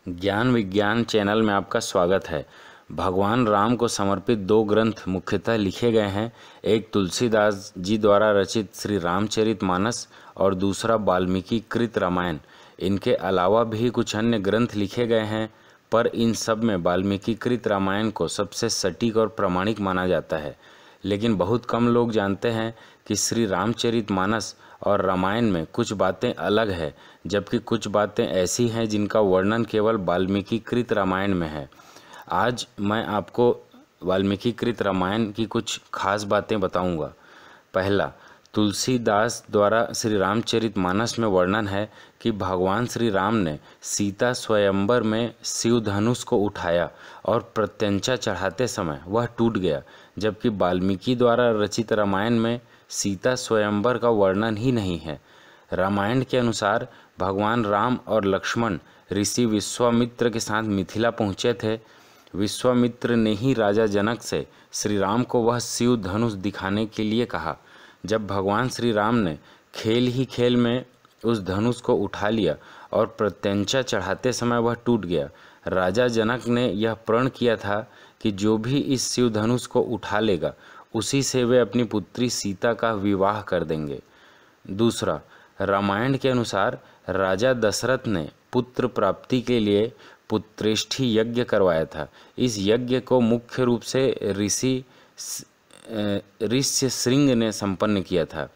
ज्ञान विज्ञान चैनल में आपका स्वागत है। भगवान राम को समर्पित दो ग्रंथ मुख्यतः लिखे गए हैं। एक तुलसीदास जी द्वारा रचित श्री रामचरितमानस और दूसरा वाल्मीकि कृत रामायण। इनके अलावा भी कुछ अन्य ग्रंथ लिखे गए हैं, पर इन सब में वाल्मीकि कृत रामायण को सबसे सटीक और प्रामाणिक माना जाता है। लेकिन बहुत कम लोग जानते हैं कि श्री रामचरितमानस और रामायण में कुछ बातें अलग है, जबकि कुछ बातें ऐसी हैं जिनका वर्णन केवल वाल्मीकि कृत रामायण में है। आज मैं आपको वाल्मीकि कृत रामायण की कुछ खास बातें बताऊंगा। पहला, तुलसीदास द्वारा श्री रामचरितमानस में वर्णन है कि भगवान श्री राम ने सीता स्वयंवर में शिव धनुष को उठाया और प्रत्यंचा चढ़ाते समय वह टूट गया, जबकि वाल्मीकि द्वारा रचित रामायण में सीता स्वयंवर का वर्णन ही नहीं है। रामायण के अनुसार भगवान राम और लक्ष्मण ऋषि विश्वामित्र के साथ मिथिला पहुँचे थे। विश्वामित्र ने ही राजा जनक से श्री राम को वह शिव धनुष दिखाने के लिए कहा। जब भगवान श्री राम ने खेल ही खेल में उस धनुष को उठा लिया और प्रत्यंचा चढ़ाते समय वह टूट गया। राजा जनक ने यह प्रण किया था कि जो भी इस शिव धनुष को उठा लेगा उसी से वे अपनी पुत्री सीता का विवाह कर देंगे। दूसरा, रामायण के अनुसार राजा दशरथ ने पुत्र प्राप्ति के लिए पुत्रेष्ठी यज्ञ करवाया था। इस यज्ञ को मुख्य रूप से ऋष्यशृंग ने संपन्न किया था।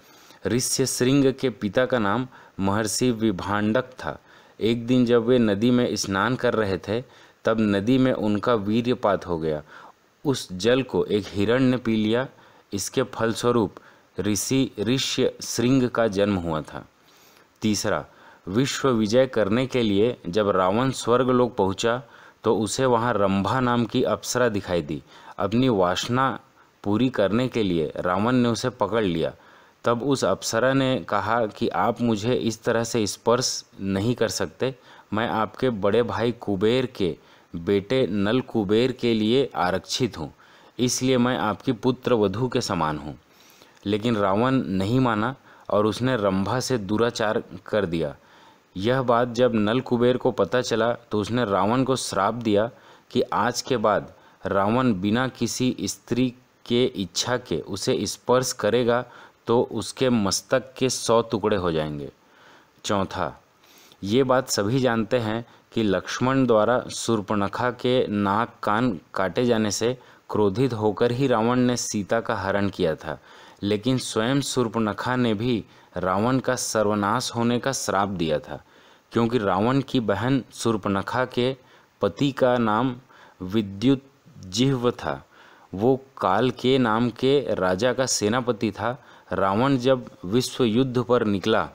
ऋष्यशृंग के पिता का नाम महर्षि विभांडक था। एक दिन जब वे नदी में स्नान कर रहे थे, तब नदी में उनका वीर्यपात हो गया। उस जल को एक हिरण ने पी लिया। इसके फलस्वरूप ऋषि ऋष्यशृंग का जन्म हुआ था। तीसरा, विश्व विजय करने के लिए जब रावण स्वर्गलोक पहुंचा तो उसे वहां रंभा नाम की अप्सरा दिखाई दी। अपनी वासना पूरी करने के लिए रावण ने उसे पकड़ लिया। तब उस अप्सरा ने कहा कि आप मुझे इस तरह से स्पर्श नहीं कर सकते। मैं आपके बड़े भाई कुबेर के बेटे नल कुबेर के लिए आरक्षित हूँ, इसलिए मैं आपकी पुत्र वधू के समान हूँ। लेकिन रावण नहीं माना और उसने रंभा से दुराचार कर दिया। यह बात जब नल कुबेर को पता चला तो उसने रावण को श्राप दिया कि आज के बाद रावण बिना किसी स्त्री के इच्छा के उसे स्पर्श करेगा तो उसके मस्तक के 100 टुकड़े हो जाएंगे। चौथा, ये बात सभी जानते हैं कि लक्ष्मण द्वारा शूर्पणखा के नाक कान काटे जाने से क्रोधित होकर ही रावण ने सीता का हरण किया था। लेकिन स्वयं शूर्पणखा ने भी रावण का सर्वनाश होने का श्राप दिया था, क्योंकि रावण की बहन शूर्पणखा के पति का नाम विद्युतजिह्व था। वो काल के नाम के राजा का सेनापति था। रावण जब विश्व युद्ध पर निकला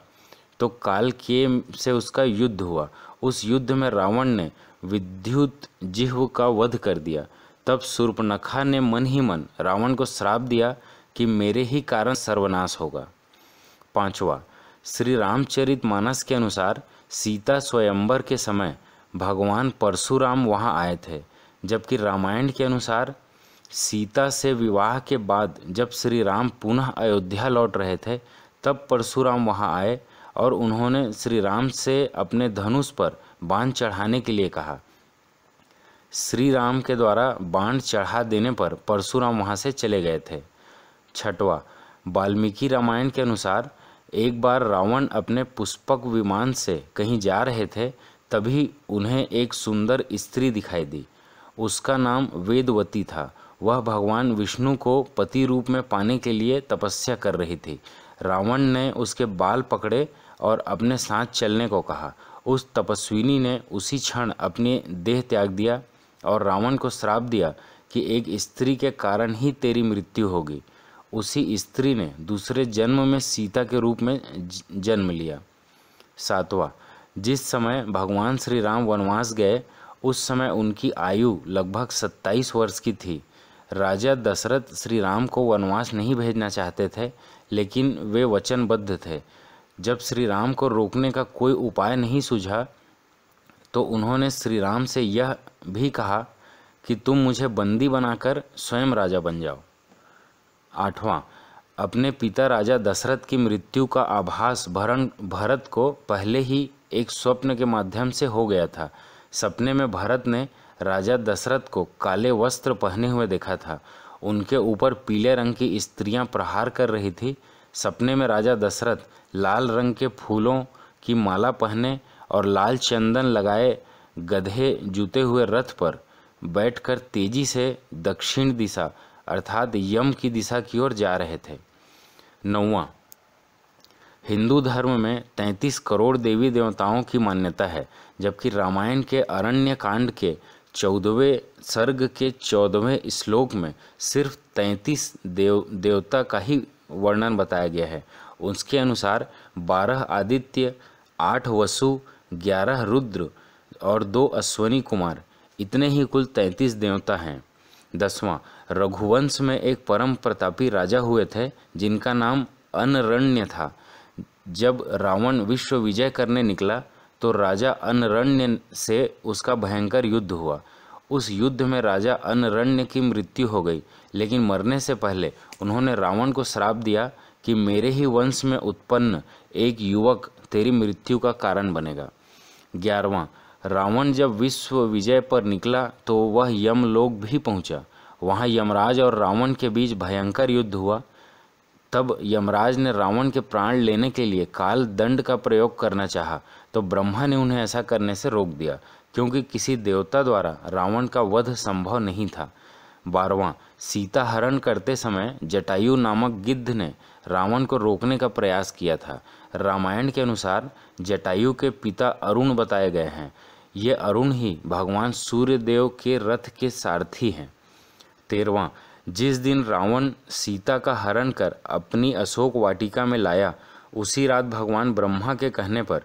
तो काल के से उसका युद्ध हुआ। उस युद्ध में रावण ने विद्युतजिह्व का वध कर दिया। तब शूर्पणखा ने मन ही मन रावण को श्राप दिया कि मेरे ही कारण सर्वनाश होगा। पांचवा, श्री रामचरितमानस के अनुसार सीता स्वयंवर के समय भगवान परशुराम वहां आए थे, जबकि रामायण के अनुसार सीता से विवाह के बाद जब श्री राम पुनः अयोध्या लौट रहे थे तब परशुराम वहां आए और उन्होंने श्री राम से अपने धनुष पर बाण चढ़ाने के लिए कहा। श्री राम के द्वारा बाण चढ़ा देने पर परशुराम वहां से चले गए थे। छठवां, वाल्मीकि रामायण के अनुसार एक बार रावण अपने पुष्पक विमान से कहीं जा रहे थे, तभी उन्हें एक सुंदर स्त्री दिखाई दी। उसका नाम वेदवती था। वह भगवान विष्णु को पति रूप में पाने के लिए तपस्या कर रही थी। रावण ने उसके बाल पकड़े और अपने साथ चलने को कहा। उस तपस्विनी ने उसी क्षण अपनी देह त्याग दिया और रावण को श्राप दिया कि एक स्त्री के कारण ही तेरी मृत्यु होगी। उसी स्त्री ने दूसरे जन्म में सीता के रूप में जन्म लिया। सातवां, जिस समय भगवान श्री राम वनवास गए उस समय उनकी आयु लगभग 27 वर्ष की थी। राजा दशरथ श्री राम को वनवास नहीं भेजना चाहते थे, लेकिन वे वचनबद्ध थे। जब श्री राम को रोकने का कोई उपाय नहीं सूझा तो उन्होंने श्री राम से यह भी कहा कि तुम मुझे बंदी बनाकर स्वयं राजा बन जाओ। आठवां, अपने पिता राजा दशरथ की मृत्यु का आभास भरत को पहले ही एक स्वप्न के माध्यम से हो गया था। सपने में भरत ने राजा दशरथ को काले वस्त्र पहने हुए देखा था। उनके ऊपर पीले रंग की स्त्रियां प्रहार कर रही थी। सपने में राजा दशरथ लाल रंग के फूलों की माला पहने और लाल चंदन लगाए गधे जूते हुए रथ पर बैठकर तेजी से दक्षिण दिशा अर्थात यम की दिशा की ओर जा रहे थे। 9वां, हिंदू धर्म में 33 करोड़ देवी देवताओं की मान्यता है, जबकि रामायण के अरण्य कांड के 14वें सर्ग के 14वें श्लोक में सिर्फ 33 देवता का ही वर्णन बताया गया है। उसके अनुसार 12 आदित्य, 8 वसु, 11 रुद्र और 2 अश्वनी कुमार, इतने ही कुल 33 देवता हैं। 10वां, रघुवंश में एक परम प्रतापी राजा हुए थे जिनका नाम अनरण्य था। जब रावण विश्व विजय करने निकला तो राजा अनरण्य से उसका भयंकर युद्ध हुआ। उस युद्ध में राजा अनरण्य की मृत्यु हो गई, लेकिन मरने से पहले उन्होंने रावण को श्राप दिया कि मेरे ही वंश में उत्पन्न एक युवक तेरी मृत्यु का कारण बनेगा। 11वां, रावण जब विश्व विजय पर निकला तो वह यमलोक भी पहुंचा। वहां यमराज और रावण के बीच भयंकर युद्ध हुआ। तब यमराज ने रावण के प्राण लेने के लिए काल दंड का प्रयोग करना चाहा, तो ब्रह्मा ने उन्हें ऐसा करने से रोक दिया, क्योंकि किसी देवता द्वारा रावण का वध संभव नहीं था। 12वां, सीता हरण करते समय जटायु नामक गिद्ध ने रावण को रोकने का प्रयास किया था। रामायण के अनुसार जटायु के पिता अरुण बताए गए हैं। ये अरुण ही भगवान सूर्य देव के रथ के सारथी हैं। 13वां, जिस दिन रावण सीता का हरण कर अपनी अशोक वाटिका में लाया, उसी रात भगवान ब्रह्मा के कहने पर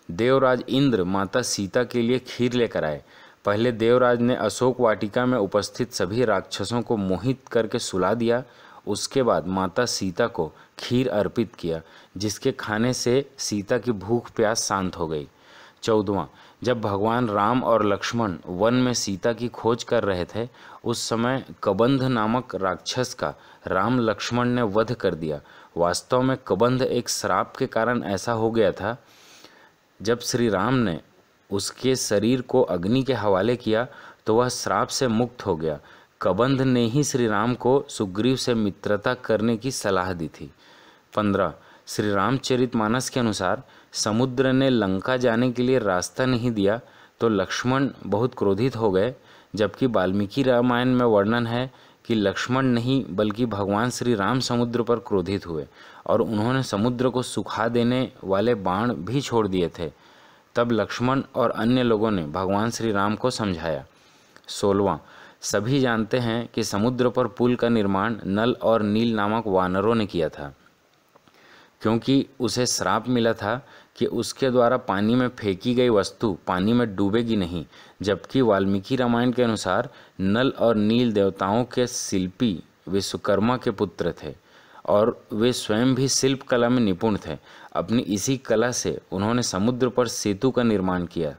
देवराज इंद्र माता सीता के लिए खीर लेकर आए। पहले देवराज ने अशोक वाटिका में उपस्थित सभी राक्षसों को मोहित करके सुला दिया। उसके बाद माता सीता को खीर अर्पित किया, जिसके खाने से सीता की भूख प्यास शांत हो गई। 14वां, जब भगवान राम और लक्ष्मण वन में सीता की खोज कर रहे थे, उस समय कबंध नामक राक्षस का राम लक्ष्मण ने वध कर दिया। वास्तव में कबंध एक श्राप के कारण ऐसा हो गया था। जब श्री राम ने उसके शरीर को अग्नि के हवाले किया तो वह श्राप से मुक्त हो गया। कबंध ने ही श्री राम को सुग्रीव से मित्रता करने की सलाह दी थी। 15, श्री रामचरितमानस के अनुसार समुद्र ने लंका जाने के लिए रास्ता नहीं दिया तो लक्ष्मण बहुत क्रोधित हो गए, जबकि वाल्मीकि रामायण में वर्णन है कि लक्ष्मण नहीं बल्कि भगवान श्री राम समुद्र पर क्रोधित हुए और उन्होंने समुद्र को सुखा देने वाले बाण भी छोड़ दिए थे। तब लक्ष्मण और अन्य लोगों ने भगवान श्री राम को समझाया। 16वां, सभी जानते हैं कि समुद्र पर पुल का निर्माण नल और नील नामक वानरों ने किया था, क्योंकि उसे श्राप मिला था कि उसके द्वारा पानी में फेंकी गई वस्तु पानी में डूबेगी नहीं, जबकि वाल्मीकि रामायण के अनुसार नल और नील देवताओं के शिल्पी विश्वकर्मा के पुत्र थे और वे स्वयं भी शिल्प कला में निपुण थे। अपनी इसी कला से उन्होंने समुद्र पर सेतु का निर्माण किया।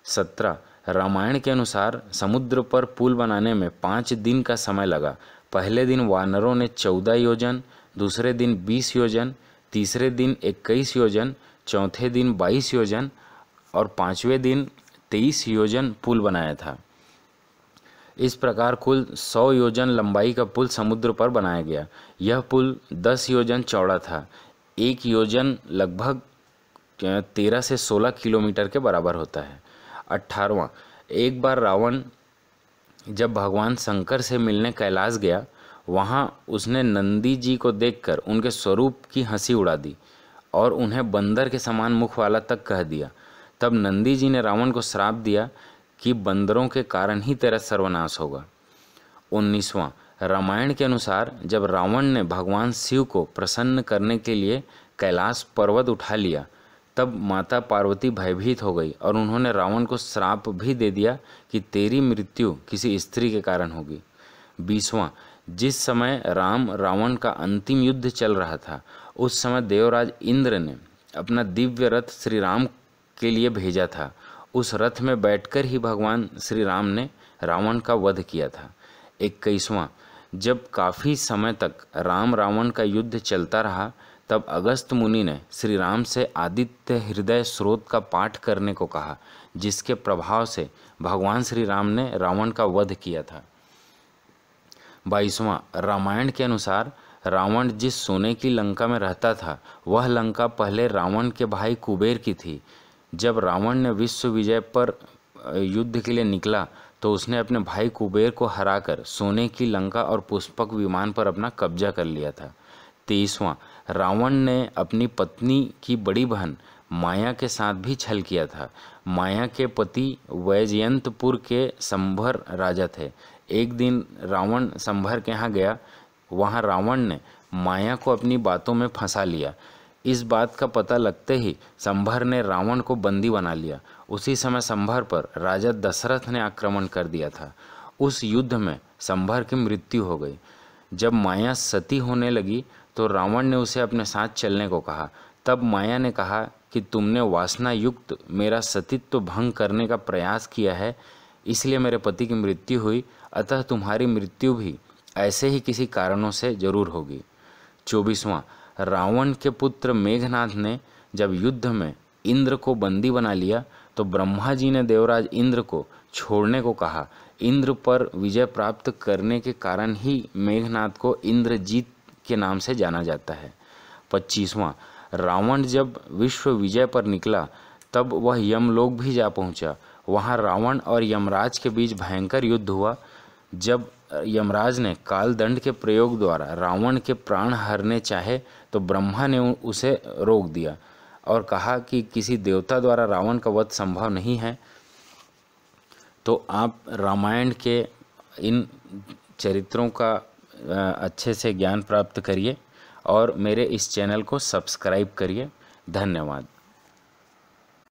17, रामायण के अनुसार समुद्र पर पुल बनाने में 5 दिन का समय लगा। पहले दिन वानरों ने 14 योजन, दूसरे दिन 20 योजन, तीसरे दिन 21 योजन, चौथे दिन 22 योजन और 5वें दिन 23 योजन पुल बनाया था। इस प्रकार कुल 100 योजन लंबाई का पुल समुद्र पर बनाया गया। यह पुल 10 योजन चौड़ा था। 1 योजन लगभग 13 से 16 किलोमीटर के बराबर होता है। 18वां, एक बार रावण जब भगवान शंकर से मिलने कैलाश गया, वहाँ उसने नंदी जी को देखकर उनके स्वरूप की हंसी उड़ा दी और उन्हें बंदर के समान मुख वाला तक कह दिया। तब नंदी जी ने रावण को श्राप दिया कि बंदरों के कारण ही तेरा सर्वनाश होगा। 19वां, रामायण के अनुसार जब रावण ने भगवान शिव को प्रसन्न करने के लिए कैलाश पर्वत उठा लिया, तब माता पार्वती भयभीत हो गई और उन्होंने रावण को श्राप भी दे दिया कि तेरी मृत्यु किसी स्त्री के कारण होगी। 20वां, जिस समय राम रावण का अंतिम युद्ध चल रहा था, उस समय देवराज इंद्र ने अपना दिव्य रथ श्री राम के लिए भेजा था। उस रथ में बैठकर ही भगवान श्री राम ने रावण का वध किया था। 21वां, जब काफ़ी समय तक राम रावण का युद्ध चलता रहा, तब अगस्त मुनि ने श्री राम से आदित्य हृदय स्रोत का पाठ करने को कहा, जिसके प्रभाव से भगवान श्री राम ने रावण का वध किया था। 22वां, रामायण के अनुसार रावण जिस सोने की लंका में रहता था वह लंका पहले रावण के भाई कुबेर की थी। जब रावण ने विश्व विजय पर युद्ध के लिए निकला तो उसने अपने भाई कुबेर को हराकर सोने की लंका और पुष्पक विमान पर अपना कब्जा कर लिया था। 23वां, रावण ने अपनी पत्नी की बड़ी बहन माया के साथ भी छल किया था। माया के पति वैजयंतपुर के संभर राजा थे। एक दिन रावण संभर के यहाँ गया। वहाँ रावण ने माया को अपनी बातों में फंसा लिया। इस बात का पता लगते ही संभर ने रावण को बंदी बना लिया। उसी समय संभर पर राजा दशरथ ने आक्रमण कर दिया था। उस युद्ध में संभर की मृत्यु हो गई। जब माया सती होने लगी तो रावण ने उसे अपने साथ चलने को कहा। तब माया ने कहा कि तुमने वासना युक्त मेरा सतीत्व भंग करने का प्रयास किया है, इसलिए मेरे पति की मृत्यु हुई, अतः तुम्हारी मृत्यु भी ऐसे ही किसी कारणों से जरूर होगी। 24वां, रावण के पुत्र मेघनाथ ने जब युद्ध में इंद्र को बंदी बना लिया तो ब्रह्मा जी ने देवराज इंद्र को छोड़ने को कहा। इंद्र पर विजय प्राप्त करने के कारण ही मेघनाथ को इंद्रजीत के नाम से जाना जाता है। 25वां, रावण जब विश्व विजय पर निकला तब वह यमलोक भी जा पहुंचा। वहां रावण और यमराज के बीच भयंकर युद्ध हुआ। जब यमराज ने कालदंड के प्रयोग द्वारा रावण के प्राण हरने चाहे तो ब्रह्मा ने उसे रोक दिया और कहा कि किसी देवता द्वारा रावण का वध संभव नहीं है। तो आप रामायण के इन चरित्रों का अच्छे से ज्ञान प्राप्त करिए और मेरे इस चैनल को सब्सक्राइब करिए। धन्यवाद।